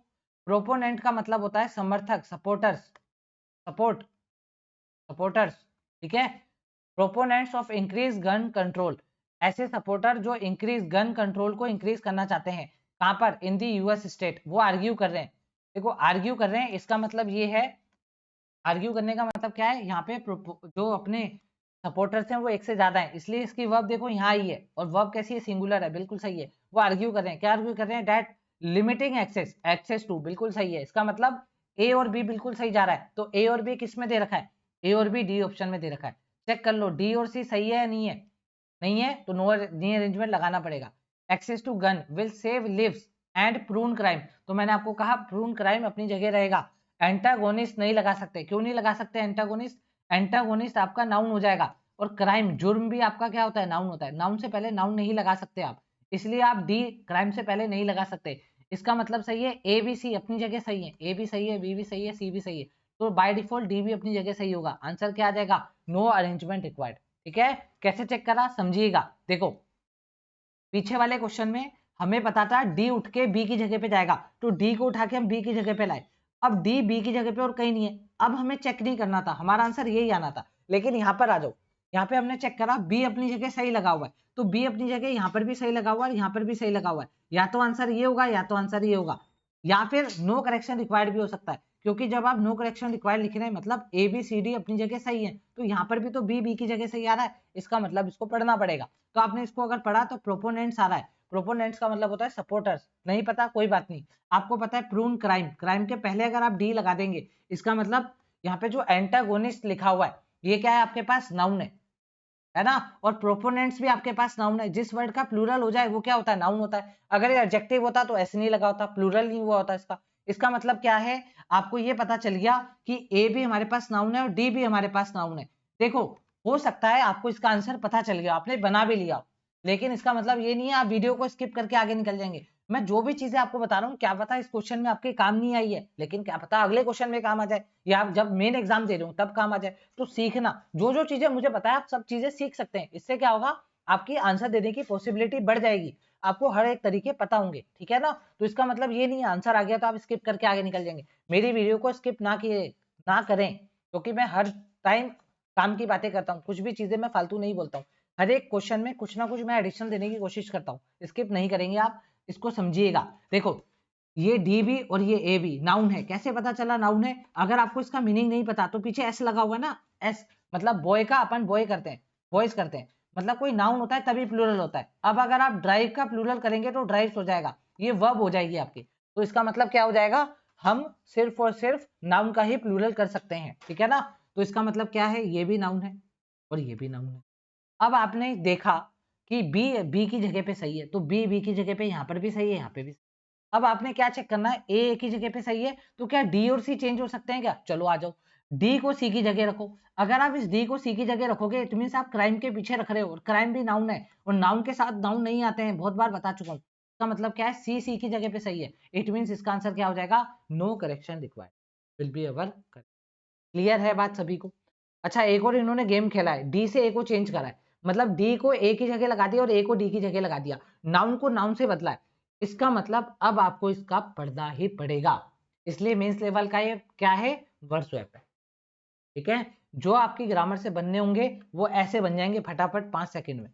S1: प्रोपोनेंट का मतलब होता है समर्थक, सपोर्टर्स, सपोर्ट, सपोर्टर्स, ठीक है। Proponents of increase gun control, ऐसे सपोर्टर जो इंक्रीज गन कंट्रोल को इंक्रीज करना चाहते हैं, कहां पर, इन दी यूएस स्टेट। वो आर्ग्यू कर रहे हैं, देखो आर्ग्यू कर रहे हैं, इसका मतलब ये है, आर्ग्यू करने का मतलब क्या है, यहाँ पे जो अपने सपोर्टर्स हैं वो एक से ज्यादा है, इसलिए इसकी वर्ब देखो यहाँ आई है, और वर्ब कैसी है, सिंगुलर है, बिल्कुल सही है। वो आर्ग्यू कर रहे हैं, क्या आर्ग्यू कर रहे हैं, that limiting access, access to, बिल्कुल सही है। इसका मतलब ए और बी बिल्कुल सही जा रहा है। तो ए और बी किस में दे रखा है, ए और बी डी ऑप्शन में दे रखा है। चेक कर लो डी और सी सही है या नहीं है, नहीं है तो नो नी अरेंजमेंट लगाना पड़ेगा। Access to gun will save lives and prune crime, तो मैंने आपको कहा प्रून क्राइम अपनी जगह रहेगा। एंटागोनिस्ट नहीं लगा सकते, क्यों नहीं लगा सकते एंटागोनिस्ट, एंटागोनिस्ट आपका नाउन हो जाएगा, और क्राइम जुर्म भी आपका क्या होता है, नाउन होता है। नाउन से पहले नाउन नहीं लगा सकते आप, इसलिए आप डी क्राइम से पहले नहीं लगा सकते। इसका मतलब सही है, ए बी सी अपनी जगह सही है, ए भी सही है, बी भी सही है, सी भी सही है, तो बाय डिफॉल्ट डी भी अपनी जगह सही होगा। आंसर क्या आ जाएगा, नो अरेंजमेंट रिक्वायर्ड, ठीक है। कैसे चेक करा समझिएगा, देखो पीछे वाले क्वेश्चन में हमें पता था डी उठ के बी की जगह पे जाएगा, तो डी को उठा के हम बी की जगह पे लाए। अब डी बी की जगह पे और कहीं नहीं है, अब हमें चेक नहीं करना था, हमारा आंसर यही आना था। लेकिन यहाँ पर आ जाओ, यहाँ पे हमने चेक करा बी अपनी जगह सही लगा हुआ है, तो बी अपनी जगह यहाँ पर भी सही लगा हुआ है, यहाँ पर भी सही लगा हुआ है, या तो आंसर ये होगा या तो आंसर ये होगा, या फिर नो करेक्शन रिक्वायर्ड भी हो सकता है, क्योंकि जब आप नो करेक्शन रिक्वायर्ड लिख रहे हैं मतलब ए बी सी डी अपनी जगह सही है, तो यहाँ पर भी तो बी बी की जगह सही आ रहा है, इसका मतलब इसको पढ़ना पड़ेगा। तो आपने इसको अगर पढ़ा तो प्रोपोनेंट्स आ रहा है, प्रोपोनेंट्स का मतलब होता है सपोर्टर्स, नहीं पता कोई बात नहीं। आपको पता है प्रून क्राइम, क्राइम के पहले अगर आप डी लगा देंगे, इसका मतलब यहाँ पे जो एंटागोनिस्ट लिखा हुआ है ये क्या है आपके पास, नाउन है ना। और प्रोपोनेंट्स भी आपके पास नाउन है, जिस वर्ड का प्लूरल हो जाए वो क्या होता है, नाउन होता है। अगर ये एडजेक्टिव होता तो ऐसे नहीं लगा होता, प्लूरल नहीं हुआ होता इसका, इसका मतलब क्या है, आपको ये पता चल गया कि ए भी हमारे पास नाउन है और डी भी हमारे पास नाउन है। देखो हो सकता है आपको इसका आंसर पता चल गया, आपने बना भी लिया, लेकिन इसका मतलब ये नहीं है आप वीडियो को स्किप करके आगे निकल जाएंगे। मैं जो भी चीजें आपको बता रहा हूँ, क्या पता इस क्वेश्चन में आपके काम नहीं आई है, लेकिन क्या पता अगले क्वेश्चन में काम आ जाए, या आप जब मेन एग्जाम दे रहे हो तब काम आ जाए। तो सीखना, जो जो चीजें मुझे पता है आप सब चीजें सीख सकते हैं। इससे क्या होगा, आपकी आंसर देने की पॉसिबिलिटी बढ़ जाएगी, आपको हर एक तरीके पता होंगे, ठीक है ना। तो इसका मतलब ये नहीं है आंसर आ गया तो आप स्किप करके आगे निकल जाएंगे। मेरी वीडियो को स्किप ना करें, क्योंकि मैं हर टाइम काम की बातें करता हूँ, कुछ भी चीजें मैं फालतू नहीं बोलता हूँ। हर एक क्वेश्चन में कुछ ना कुछ मैं एडिशन देने की कोशिश करता हूँ। स्किप नहीं करेंगे आप, इसको समझिएगा। देखो ये डी भी और ये ए भी नाउन है, कैसे पता चला नाउन है, अगर आपको इसका मीनिंग नहीं पता तो पीछे एस लगा हुआ है ना, एस मतलब बॉय का अपन बॉय करते हैं, बॉयज करते हैं, मतलब कोई नाउन होता है तभी प्लूरल होता है। अब अगर आप ड्राइव का प्लूरल करेंगे तो ड्राइव्स हो जाएगा, ये वर्ब हो जाएगी आपकी। तो इसका मतलब क्या हो जाएगा, हम सिर्फ और सिर्फ नाउन का ही प्लूरल कर सकते हैं, ठीक है ना। तो इसका मतलब क्या है, ये भी नाउन है और ये भी नाउन है। अब आपने देखा कि बी की जगह पे सही है, तो बी की जगह पे यहाँ पर भी सही है, यहाँ पे भी। अब आपने क्या चेक करना है, ए की जगह पे सही है, तो क्या डी और सी चेंज हो सकते हैं क्या, चलो आ जाओ, डी को सी की जगह रखो। अगर आप इस डी को सी की जगह रखोगे इट मींस आप क्राइम के पीछे रख रहे हो, और क्राइम भी नाउन है, और नाउन के साथ नाउन नहीं आते हैं, बहुत बार बता चुका हूँ। इसका मतलब क्या है, सी की जगह पे सही है, इट मींस इसका आंसर क्या हो जाएगा, no correction required will be our. Clear है बात सभी को। अच्छा एक और इन्होंने गेम खेला है, डी से ए को चेंज करा है, मतलब डी को ए की जगह लगा दिया और ए को डी की जगह लगा दिया, नाउन को नाउन से बदला है। इसका मतलब अब आपको इसका पढ़ना ही पड़ेगा, इसलिए मेंस लेवल का ये क्या है, वर्ड स्वैप है, ठीक है। जो आपकी ग्रामर से बनने होंगे वो ऐसे बन जाएंगे फटाफट 5 सेकंड में,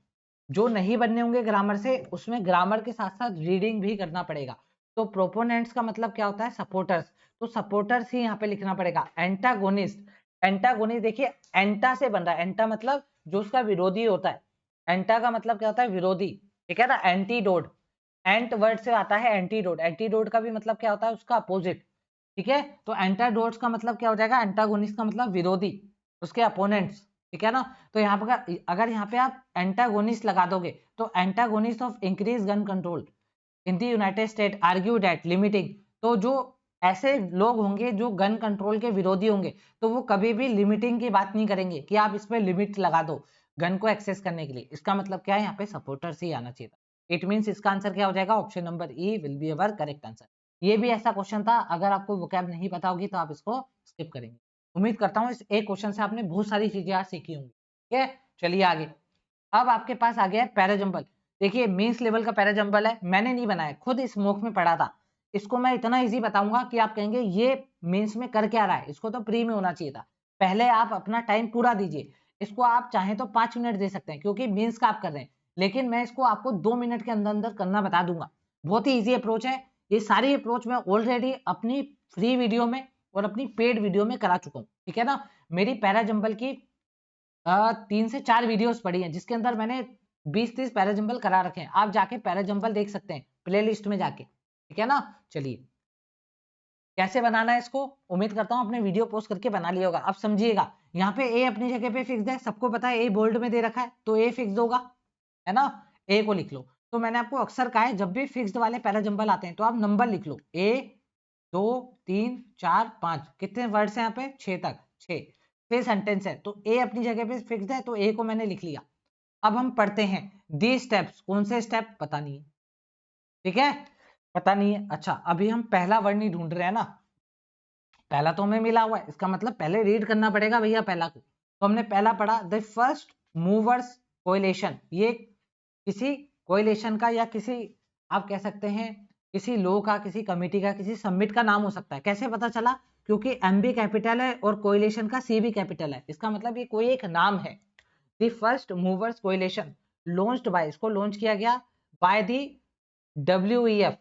S1: जो नहीं बनने होंगे ग्रामर से उसमें ग्रामर के साथ साथ रीडिंग भी करना पड़ेगा। तो प्रोपोनेंट्स का मतलब क्या होता है, सपोर्टर्स, तो सपोर्टर्स ही यहाँ पे लिखना पड़ेगा। एंटागोनिस्ट, एंटागोनिस्ट देखिए एंटा से बन रहा है, एंटा मतलब जो उसका विरोधी होता है, एंटा का मतलब क्या होता है, विरोधी, ठीक है ना। एंटीडोट, एंट वर्ड से आता है एंटीडोट, एंटीडोट का भी मतलब क्या होता है, उसका अपोजिट, ठीक है। तो एंटाडोट्स का मतलब क्या हो जाएगा, एंटागोनिस्ट का मतलब विरोधी, उसके अपोनेंट्स, ठीक है ना। तो यहाँ पर अगर यहाँ पे आप एंटागोनिस्ट लगा दोगे तो antagonist of increase gun control in the United state argue that limiting, तो जो ऐसे लोग होंगे जो गन कंट्रोल के विरोधी होंगे तो वो कभी भी लिमिटिंग की बात नहीं करेंगे कि आप इस पे लिमिट लगा दो गन को एक्सेस करने के लिए। इसका मतलब क्या है, यहाँ पे सपोर्टर्स ही आना चाहिए था। इट मींस इसका आंसर क्या हो जाएगा, option number E will be our correct answer. ये भी ऐसा क्वेश्चन था, अगर आपको वोकैब नहीं पता होगी तो आप इसको स्किप करेंगे। उम्मीद करता हूँ इस एक क्वेश्चन से आपने बहुत सारी चीजें आज सीखी होंगी, ठीक है। चलिए आगे, अब आपके पास आ गया है पैराजंबल। देखिए मेंस लेवल का पैराजंबल है, मैंने नहीं बनाया, खुद इस मॉक में पढ़ा था। इसको मैं इतना इजी बताऊंगा कि आप कहेंगे ये मेंस में कर क्या रहा है, इसको तो प्री में होना चाहिए था। पहले आप अपना टाइम पूरा दीजिए, इसको आप चाहें तो 5 मिनट दे सकते हैं क्योंकि मेंस का आप कर रहे हैं, लेकिन मैं इसको आपको 2 मिनट के अंदर अंदर करना बता दूंगा। बहुत ही ईजी अप्रोच है, ये सारी अप्रोच मैं ऑलरेडी अपनी फ्री वीडियो में और अपनी पेड वीडियो में करा चुका हूँ, ठीक है ना। मेरी पैराजंबल की 3 से 4 वीडियोस पड़ी हैं जिसके अंदर मैंने 20-30 पैराजंबल करा रखे हैं, आप जाके पैराजंबल देख सकते हैं प्लेलिस्ट में जाके, ठीक है ना। चलिए कैसे बनाना है इसको, उम्मीद करता हूं आपने वीडियो पोस्ट करके बना लिया होगा। अब समझिएगा, यहाँ पे ए अपनी जगह पे फिक्स है, सबको पता है ए बोल्ड में दे रखा है तो ए फिक्स होगा, है ना। ए को लिख लो, तो मैंने आपको अक्सर कहा है जब भी फिक्स्ड वाले पैराजंबल आते हैं तो आप नंबर लिख लो, 1 2 3 4 5, कितने वर्ड्स हैं यहाँ पे, 6 तक, 6 सेंटेंस है, तो ए अपनी जगह पे फिक्स्ड है तो ए को मैंने लिख लिया। अब हम पढ़ते हैं दी स्टेप्स, कौन से स्टेप पता नहीं है, ठीक है, पता नहीं है। अच्छा अभी हम पहला वर्ड नहीं ढूंढ रहे हैं ना, पहला तो हमें मिला हुआ है, इसका मतलब पहले रीड करना पड़ेगा भैया पहला को। तो हमने पहला पढ़ा द फर्स्ट मूवर्स कोएलिशन, ये किसी कोएलिशन का या किसी आप कह सकते हैं किसी लो का, किसी कमिटी का, किसी समिट का नाम हो सकता है। कैसे पता चला, क्योंकि एम भी कैपिटल है और कोएलिशन का सी भी कैपिटल है, इसका मतलब ये कोई एक नाम है। The first movers coalition launched by, इसको लॉन्च किया गया बाय दी WEF,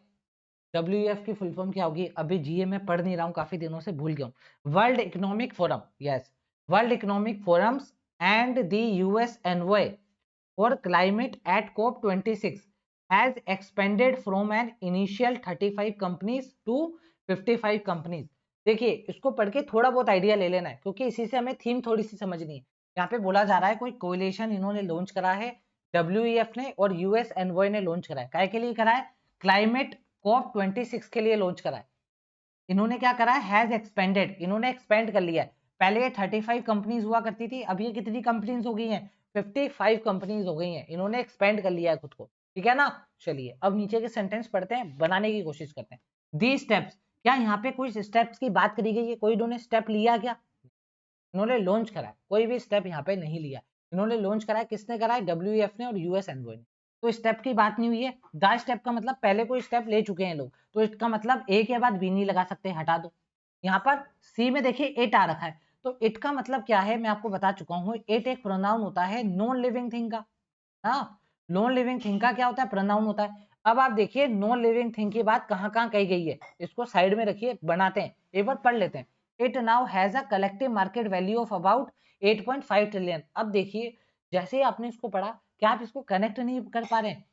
S1: WEF की फुल फॉर्म क्या होगी, अभी जीए में पढ़ नहीं रहा हूँ काफी दिनों से, भूल गया हूँ। World Economic Forum, yes, World Economic Forums and the US envoy for climate at COP26 has expanded from an initial 35 companies to 55 companies। देखिए इसको पढ़ के थोड़ा बहुत आइडिया ले लेना है क्योंकि इसी से हमें थीम थोड़ी सी समझनी है। यहाँ पे बोला जा रहा है कोई कोएलिशन इन्होंने लॉन्च करा है, WEF ने और यूएस एनवॉय ने लॉन्च करा है, काय के लिए करा है, क्लाइमेट COP26 के लिए लॉन्च करा है। इन्होंने क्या करा है, हैज एक्सपेंडेड, इन्होंने एक्सपेंड कर लिया है। पहले ये 35 कंपनीज हुआ करती थी, अब ये कितनी कंपनीज हो गई हैं, 55 कंपनीज हो गई हैं। इन्होंने एक्सपेंड कर लिया है खुद को, ठीक है ना। चलिए अब नीचे के सेंटेंस पढ़ते हैं, बनाने की कोशिश करते हैं। दी स्टेप्स, क्या यहाँ पे कुछ स्टेप्स की बात करी गई है, कोई इन्होंने स्टेप लिया क्या, इन्होंने लॉन्च करा है, कोई भी स्टेप यहाँ पे नहीं लिया। इन्होंने लॉन्च करा है, किसने करा है, WEF ने और यूएस एनवॉय ने। तो स्टेप की बात नहीं हुई है। द स्टेप का मतलब पहले कोई स्टेप ले चुके हैं लोग, तो इसका मतलब ए के बाद बी नहीं लगा सकते, हटा दो। यहाँ पर सी में देखिए इट आ रखा है, तो इट का मतलब क्या है मैं आपको बता चुका हूँ। इट एक प्रोनाउन होता है नॉन लिविंग थिंग का। हाँ, नॉन लिविंग थिंग का क्या होता है, प्रोनाउन होता है। अब आप देखिए नॉन लिविंग थिंग की बात कहाँ कहाँ कही गई है, इसको साइड में रखिए, बनाते हैं, एक बार पढ़ लेते हैं। It now has a collective market value of about 8.5 trillion. अब देखिए जैसे ही आपने इसको पढ़ा, क्या आप इसको कनेक्ट नहीं कर पा रहे हैं,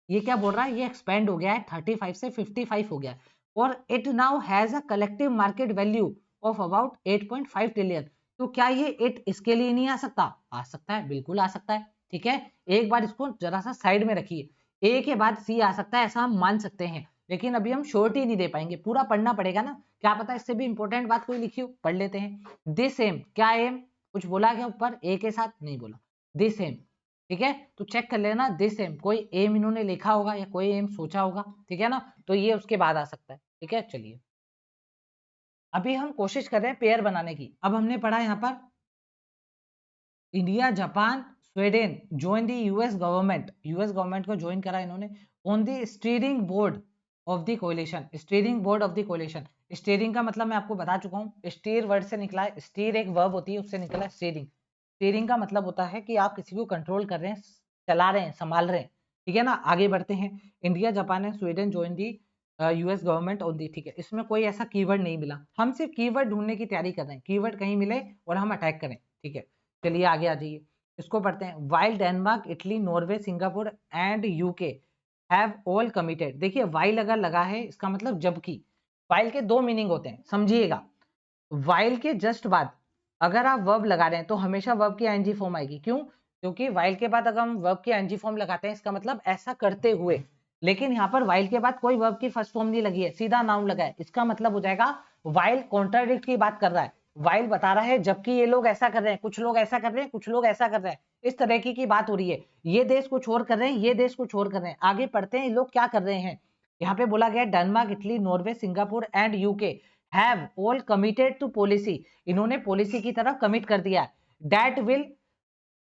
S1: ये क्या बोल रहा है, ये एक्सपेंड हो गया है, 35 से 55 हो गया है, और it now has a collective market value of about 8.5 trillion. तो क्या ये इट इसके लिए नहीं आ सकता, आ सकता है, बिल्कुल आ सकता है, ठीक है। एक बार इसको जरा सा साइड में रखिए, ए के बाद सी आ सकता है, ऐसा हम मान सकते हैं, लेकिन अभी हम श्योरिटी नहीं दे पाएंगे, पूरा पढ़ना पड़ेगा ना, क्या पता इससे भी इंपॉर्टेंट बात कोई लिखी हो, पढ़ लेते हैं। दिस एम, क्या एम, कुछ बोला क्या ऊपर ए के साथ, नहीं बोला, दिस एम, ठीक है। तो चेक कर लेना, दिस एम, कोई एम इन्होंने लिखा होगा या कोई एम सोचा होगा, ठीक है ना, तो ये उसके बाद आ सकता है, ठीक है। चलिए अभी हम कोशिश कर रहे हैं पेयर बनाने की। अब हमने पढ़ा यहाँ पर India, Japan, Sweden join the US government, US government को ज्वाइन करा इन्होंने on the steering board of the कोalition, steering board of the कोalition। Steering का मतलब मैं आपको बता चुका हूँ, स्टीयर वर्ड से निकला है, स्टीयर एक वर्ब होती है, उससे निकला है स्टीयरिंग। स्टीयरिंग का मतलब होता है कि आप किसी को कंट्रोल कर रहे हैं, चला रहे हैं, संभाल रहे हैं, ठीक है ना। आगे बढ़ते हैं, India, Japan and Sweden join the US government on the, ठीक है। इसमें कोई ऐसा कीवर्ड नहीं मिला, हम सिर्फ कीवर्ड ढूंढने की तैयारी कर रहे हैं, कीवर्ड कहीं मिले और हम अटैक करें, ठीक है। चलिए आगे आ जाइए, इसको पढ़ते हैं। While Denmark, Italy, Norway, Singapore and UK have all committed. देखिए वाइल अगर लगा है इसका मतलब जबकि, वाइल के दो मीनिंग होते हैं, समझिएगा। वाइल के जस्ट बाद अगर आप वर्ब लगा रहे हैं तो हमेशा वर्ब की आईएनजी फॉर्म आएगी, क्यों, क्योंकि वाइल के बाद अगर हम वर्ब की आईएनजी फॉर्म लगाते हैं इसका मतलब ऐसा करते हुए, लेकिन यहाँ पर वाइल के बाद कोई वर्ब की फर्स्ट फॉर्म नहीं लगी है, सीधा नाउन लगा है, इसका मतलब हो जाएगा वाइल कॉन्ट्राडिक्ट की बात कर रहा है। वाइल बता रहा है जबकि ये लोग ऐसा कर रहे हैं, कुछ लोग ऐसा कर रहे हैं, कुछ लोग ऐसा कर रहे हैं, इस तरह की बात हो रही है। ये देश कुछ और कर रहे हैं, ये देश कुछ और कर रहे हैं। आगे पढ़ते हैं ये लोग क्या कर रहे हैं। यहाँ पे बोला गया Denmark, Italy, Norway, Singapore and UK have all committed to policy, इन्होंने पॉलिसी की तरफ कमिट कर दिया है, दैट विल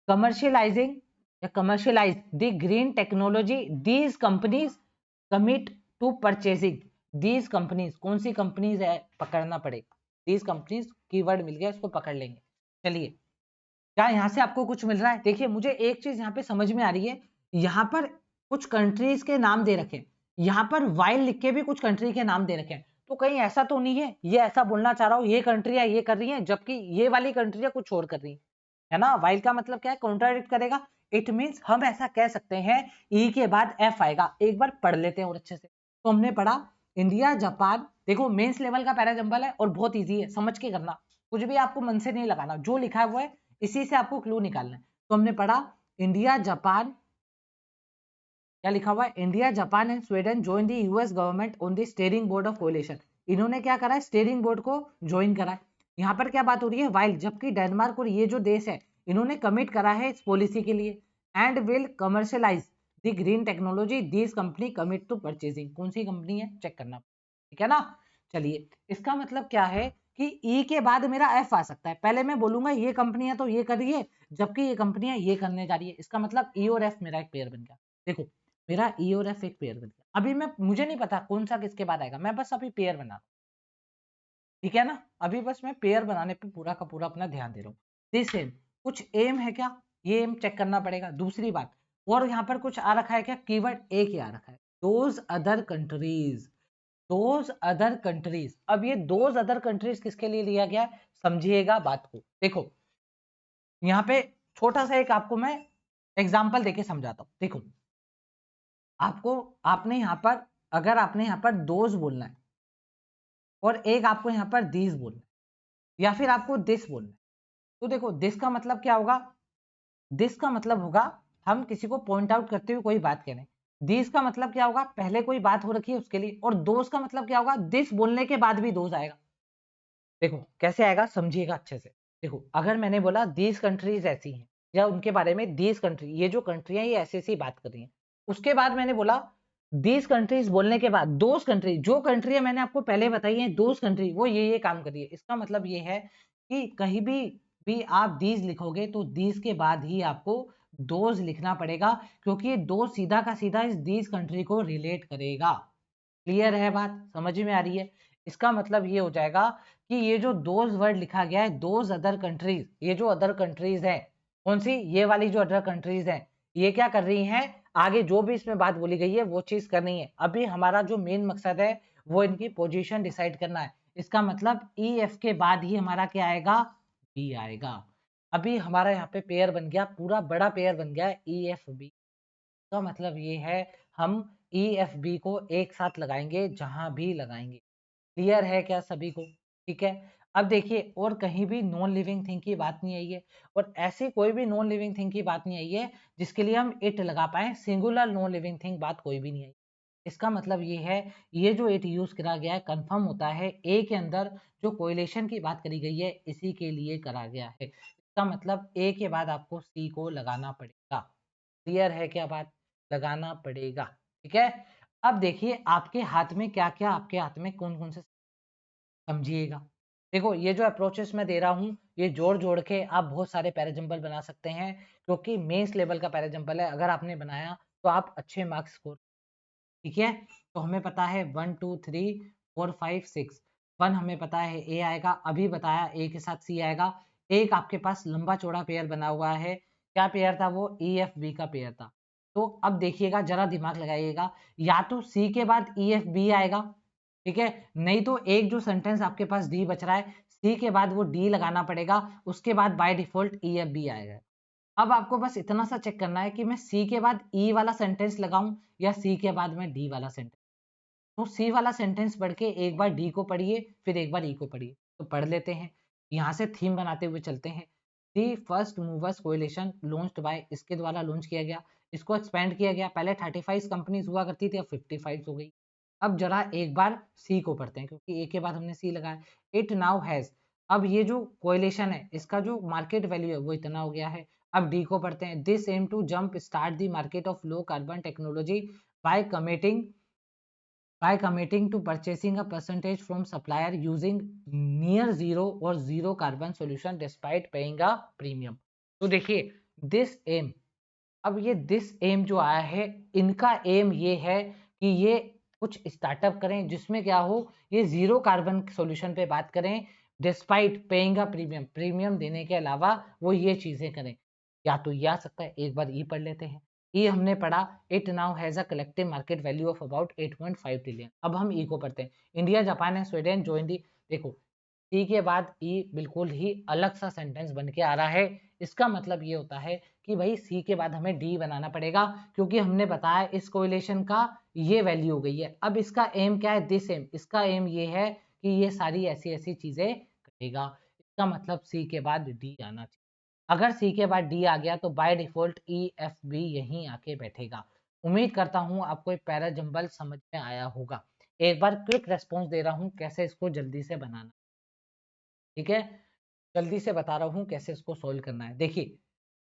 S1: कमर्शियलाइजिंग या commercialise the green technology, these companies commit to purchasing, these companies, कौन सी कंपनीज है, पकड़ना पड़ेगा, दीज कंपनीज कीवर्ड मिल गया, इसको पकड़ लेंगे। चलिए क्या यहाँ से आपको कुछ मिल रहा है, देखिए मुझे एक चीज यहाँ पे समझ में आ रही है, यहाँ पर कुछ कंट्रीज के नाम दे रखे हैं, यहाँ पर वाइल लिख के भी कुछ कंट्री के नाम दे रखे हैं, तो कहीं ऐसा तो नहीं है ये ऐसा बोलना चाह रहा हूँ ये कंट्रियां ये कर रही हैं जबकि ये वाली कंट्रियां कुछ और कर रही हैं, है ना। वाइल का मतलब क्या है, कॉन्ट्राडिक्ट करेगा। इट मींस हम ऐसा कह सकते हैं ई के बाद एफ आएगा। एक बार पढ़ लेते हैं और अच्छे से। तो हमने पढ़ा इंडिया, जापान, देखो मेंस लेवल का पैराजंबल है और बहुत इजी है, समझ के करना, कुछ भी आपको मन से नहीं लगाना, जो लिखा है वो है, इसी से आपको क्लू निकालना है। तो हमने पढ़ा इंडिया, जापान, क्या लिखा हुआ है, India, Japan and Sweden join the US government on the steering board of coalition, इन्होंने क्या करा है, स्टीयरिंग बोर्ड को ज्वाइन करा है। यहाँ पर क्या बात हो रही है, वाइल, जबकि डेनमार्क और ये जो देश है इन्होंने कमिट करा है इस पॉलिसी के लिए, and will commercialise the green technology, this company commit to purchasing, कौन सी कंपनी है चेक करना, ठीक है ना। चलिए इसका मतलब क्या है कि ई के बाद मेरा एफ आ सकता है, पहले मैं बोलूंगा ये कंपनी है तो ये कर रही है, जबकि ये कंपनी है ये करने जा रही है, इसका मतलब ई और एफ मेरा एक पेयर बन गया। देखो मेरा ई और एफ एक पेयर बन गया, अभी मैं, मुझे नहीं पता कौन सा किसके बाद आएगा, मैं बस अभी पेयर बना, ठीक है ना, अभी बस मैं पेयर बनाने पे पूरा का पूरा अपना ध्यान दे रहा हूँ। दिस एम, कुछ एम है क्या, ये एम चेक करना पड़ेगा। दूसरी बात, और यहाँ पर कुछ आ रखा है क्या, कीवर्ड ए क्या आ रखा है, those other countries, those other countries. अब ये दोज अदर कंट्रीज किसके लिए लिया गया है, समझिएगा बात को। देखो यहाँ पे छोटा सा एक आपको मैं एग्जाम्पल देके समझाता हूँ। देखो आपको, आपने यहाँ पर, अगर आपने यहाँ पर दोज बोलना है और एक आपको यहाँ पर दीज बोलना है, या फिर आपको दिस बोलना है, तो देखो दिस का मतलब क्या होगा, दिस का मतलब होगा हम किसी को पॉइंट आउट करते हुए कोई बात करें, दीज का मतलब क्या होगा, पहले कोई बात हो रखी है उसके लिए, और दोज का मतलब क्या होगा, दिस बोलने के बाद भी दोज आएगा। देखो कैसे आएगा, समझिएगा अच्छे से। देखो अगर मैंने बोला दीज कंट्रीज ऐसी हैं, या उनके बारे में दीज कंट्री, ये जो कंट्री है ये ऐसी ऐसी बात कर रही है, उसके बाद मैंने बोला दीज कंट्रीज बोलने के बाद दोज कंट्री, जो कंट्री है मैंने आपको पहले बताई है दोज कंट्री, वो ये काम कर रही है। इसका मतलब ये है कि कहीं भी आप दीज लिखोगे तो दीज के बाद ही आपको दोज लिखना पड़ेगा, क्योंकि दो सीधा का सीधा इस दीज कंट्री को रिलेट करेगा। क्लियर है बात, समझ में आ रही है? इसका मतलब ये हो जाएगा कि ये जो दोज वर्ड लिखा गया है, दोज अदर कंट्रीज, ये जो अदर कंट्रीज है, कौन सी, ये वाली जो अदर कंट्रीज है, ये क्या कर रही हैं, आगे जो भी इसमें बात बोली गई है वो चीज करनी है। अभी हमारा जो मेन मकसद है वो इनकी पोजीशन डिसाइड करना है। इसका मतलब ई एफ के बाद ही हमारा क्या आएगा, बी आएगा। अभी हमारा यहाँ पे पेयर बन गया, पूरा बड़ा पेयर बन गया ई एफ बी का। मतलब ये है हम ई एफ बी को एक साथ लगाएंगे जहां भी लगाएंगे। क्लियर है क्या सभी को? ठीक है। अब देखिए और कहीं भी नॉन लिविंग थिंग की बात नहीं आई है, और ऐसी कोई भी नॉन लिविंग थिंग की बात नहीं आई है जिसके लिए हम इट लगा पाए। सिंगुलर नॉन लिविंग थिंग बात कोई भी नहीं आई। इसका मतलब ये है, ये जो इट यूज करा गया है कंफर्म होता है ए के अंदर जो कोरिलेशन की बात करी गई है इसी के लिए करा गया है। इसका मतलब ए के बाद आपको सी को लगाना पड़ेगा। क्लियर है क्या बात? लगाना पड़ेगा। ठीक है। अब देखिए आपके हाथ में क्या क्या, आपके हाथ में कौन कौन से, समझिएगा। देखो ये जो अप्रोचेस मैं दे रहा हूँ ये जोड़ जोड़ के आप बहुत सारे पैराजंबल बना सकते हैं, क्योंकि मेंस लेवल का पैराजंबल है। अगर आपने बनाया तो आप अच्छे मार्क्स स्कोर। ठीक है। तो हमें पता है 1 2 3 4 5 6, 1 हमें पता है ए आएगा, अभी बताया ए के साथ सी आएगा। एक आपके पास लंबा चौड़ा पेयर बना हुआ है, क्या पेयर था वो, ई एफ बी का पेयर था। तो अब देखिएगा जरा दिमाग लगाइएगा, या तो सी के बाद ई एफ बी आएगा, ठीक है, नहीं तो एक जो सेंटेंस आपके पास डी बच रहा है, सी के बाद वो डी लगाना पड़ेगा, उसके बाद by default E F B आएगा। अब आपको बस इतना सा चेक करना है कि मैं सी के बाद ई वाला सेंटेंस लगाऊं या सी के बाद मैं डी वाला सेंटेंस। तो सी वाला सेंटेंस पढ़ के एक बार डी को पढ़िए, फिर एक बार ई को पढ़िए। तो पढ़ लेते हैं, यहाँ से थीम बनाते हुए चलते हैं। The first movers coalition launched by, इसके द्वारा लॉन्च किया गया, इसको एक्सपेंड किया गया। पहले 35 कंपनीज हुआ करती थी, अब 55 हो गई। अब जरा एक बार सी को पढ़ते हैं, क्योंकि ए के बाद हमने सी लगाया। इट नाउ हैज, अब ये जो कोएलिशन है इसका जो मार्केट वैल्यू है वो इतना हो गया है। अब डी को पढ़ते हैं। This aim to jump start the market of low carbon technology by committing to purchasing a percentage from supplier using near zero or zero carbon solution despite paying a premium। तो देखिए this M, अब ये this M जो आया है, इनका M ये है कि ये कुछ स्टार्टअप करें जिसमें क्या हो, ये जीरो कार्बन सॉल्यूशन पे बात करें, despite paying a premium, premium देने के अलावा वो ये चीजें करें। या तो ये आ सकता है, एक बार ई पढ़ लेते हैं। ई हमने पढ़ा, it now has a collective market value of about 8.5 trillion. अब हम ई को पढ़ते हैं। India, Japan and Sweden join दी, देखो सी के बाद ई बिल्कुल ही अलग सा सेंटेंस बन के आ रहा है। इसका मतलब ये होता है कि भाई सी के बाद हमें डी बनाना पड़ेगा, क्योंकि हमने बताया इस कोरिलेशन का ये वैल्यू हो गई है। अब इसका एम क्या है, दिस एम, इसका एम ये है कि ये सारी ऐसी ऐसी चीजें करेगा। इसका मतलब सी के बाद डी आना चाहिए। अगर सी के बाद डी आ गया तो by default E F B यहीं आके बैठेगा। उम्मीद करता हूं आपको एक पैराजंबल समझ में आया होगा। एक बार क्विक रेस्पॉन्स दे रहा हूं कैसे इसको जल्दी से बनाना। ठीक है, जल्दी से बता रहा हूं कैसे इसको सोल्व करना है। देखिए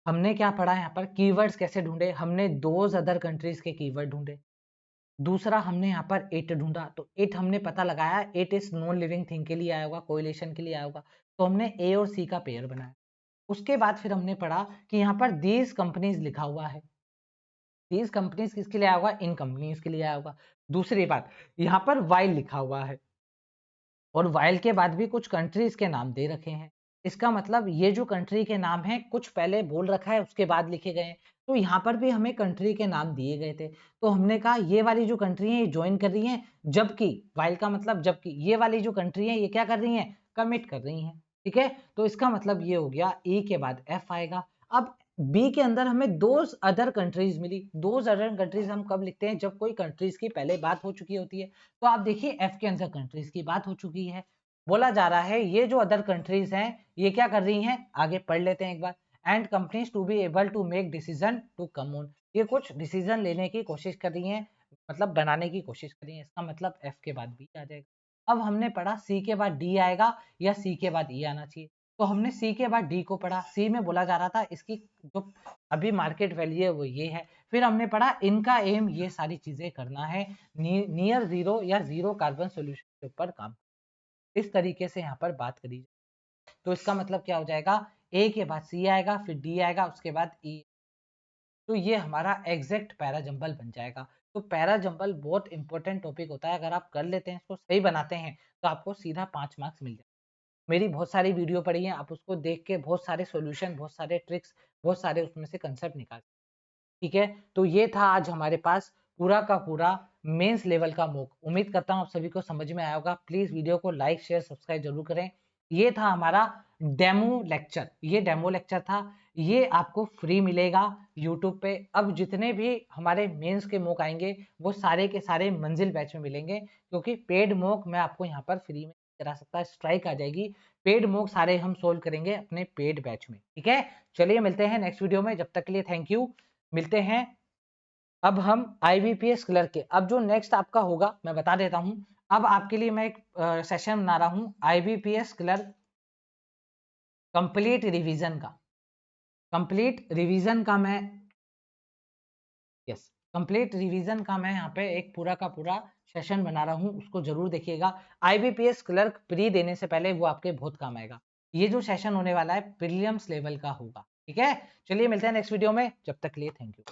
S1: हमने क्या पढ़ा यहाँ पर, कीवर्ड्स कैसे ढूंढे, हमने दोज अदर कंट्रीज के कीवर्ड ढूंढे। दूसरा हमने यहाँ पर इट ढूंढा, तो इट हमने पता लगाया it is non living thing के लिए आया होगा, कोरिलेशन के लिए आया होगा, तो हमने ए और सी का पेयर बनाया। उसके बाद फिर हमने पढ़ा कि यहाँ पर दीज कंपनीज लिखा हुआ है, दीज कंपनीज किसके लिए आया होगा, इन कंपनीज के लिए आया होगा। दूसरी बात, यहाँ पर वाइल लिखा हुआ है, और वाइल के बाद भी कुछ कंट्रीज के नाम दे रखे हैं। इसका मतलब ये जो कंट्री के नाम हैं कुछ पहले बोल रखा है उसके बाद लिखे गए हैं। तो यहाँ पर भी हमें कंट्री के नाम दिए गए थे, तो हमने कहा ये वाली जो कंट्री है ये ज्वाइन कर रही है, जबकि वाइल का मतलब जबकि ये वाली जो कंट्री है ये क्या कर रही है, कमिट कर रही है। ठीक है, तो इसका मतलब ये हो गया ई के बाद एफ आएगा। अब बी के अंदर हमें दो अदर कंट्रीज मिली। दो अदर कंट्रीज हम कब लिखते हैं, जब कोई कंट्रीज की पहले बात हो चुकी होती है। तो आप देखिए एफ के अंदर कंट्रीज की बात हो चुकी है, बोला जा रहा है ये जो अदर कंट्रीज हैं ये क्या कर रही हैं, आगे पढ़ लेते हैं एक बार। And companies to be able to make decision to come on, ये कुछ डिसीजन लेने की कोशिश कर रही हैं, मतलब बनाने की कोशिश कर रही हैं। इसका मतलब एफ के बाद बी आ जाएगा। अब हमने पढ़ा सी के बाद डी आएगा या सी के बाद ई आना चाहिए, तो हमने सी के बाद डी को पढ़ा। सी में बोला जा रहा था इसकी जो अभी मार्केट वैल्यू है वो ये है। फिर हमने पढ़ा इनका एम ये सारी चीजें करना है, नियर जीरो या जीरो कार्बन सोल्यूशन के ऊपर काम। इस तरीके से यहाँ पर बात करी, तो इसका मतलब क्या हो जाएगा, ए के बाद सी आएगा, फिर डी आएगा, उसके बाद ई। तो ये हमारा एग्जैक्ट पैराजंबल बन जाएगा। तो पैराजंबल बहुत इंपॉर्टेंट टॉपिक होता है, अगर आप कर लेते हैं, इसको सही बनाते हैं, तो आपको सीधा 5 मार्क्स मिल जाए। मेरी बहुत सारी वीडियो पड़ी है, आप उसको देख के बहुत सारे सॉल्यूशन, बहुत सारे ट्रिक्स, बहुत सारे उसमें से कंसेप्ट निकाल। ठीक है, तो ये था आज हमारे पास पूरा का पूरा मेंस लेवल का मॉक। उम्मीद करता हूँ आप सभी को समझ में आया होगा। प्लीज वीडियो को लाइक शेयर सब्सक्राइब जरूर करें। ये था हमारा डेमो लेक्चर, ये डेमो लेक्चर था, ये आपको फ्री मिलेगा यूट्यूब पे। अब जितने भी हमारे मेंस के मॉक आएंगे वो सारे के सारे मंजिल बैच में मिलेंगे, क्योंकि पेड मॉक मैं आपको यहाँ पर फ्री में करा सकता, स्ट्राइक आ जाएगी। पेड मॉक सारे हम सोल्व करेंगे अपने पेड बैच में। ठीक है, चलिए मिलते हैं नेक्स्ट वीडियो में, जब तक के लिए थैंक यू। मिलते हैं। अब हम IBPS क्लर्क के, अब जो नेक्स्ट आपका होगा मैं बता देता हूं। अब आपके लिए मैं एक सेशन बना रहा हूं IBPS क्लर्क कंप्लीट रिवीजन का। कंप्लीट रिवीजन का मैं, यस, कंप्लीट रिवीजन का मैं यहाँ पे एक पूरा का पूरा सेशन बना रहा हूँ, उसको जरूर देखिएगा। IBPS क्लर्क प्री देने से पहले वो आपके बहुत काम आएगा। ये जो सेशन होने वाला है प्रीलिम्स लेवल का होगा। ठीक है, चलिए मिलते हैं नेक्स्ट वीडियो में, जब तक के लिए थैंक यू।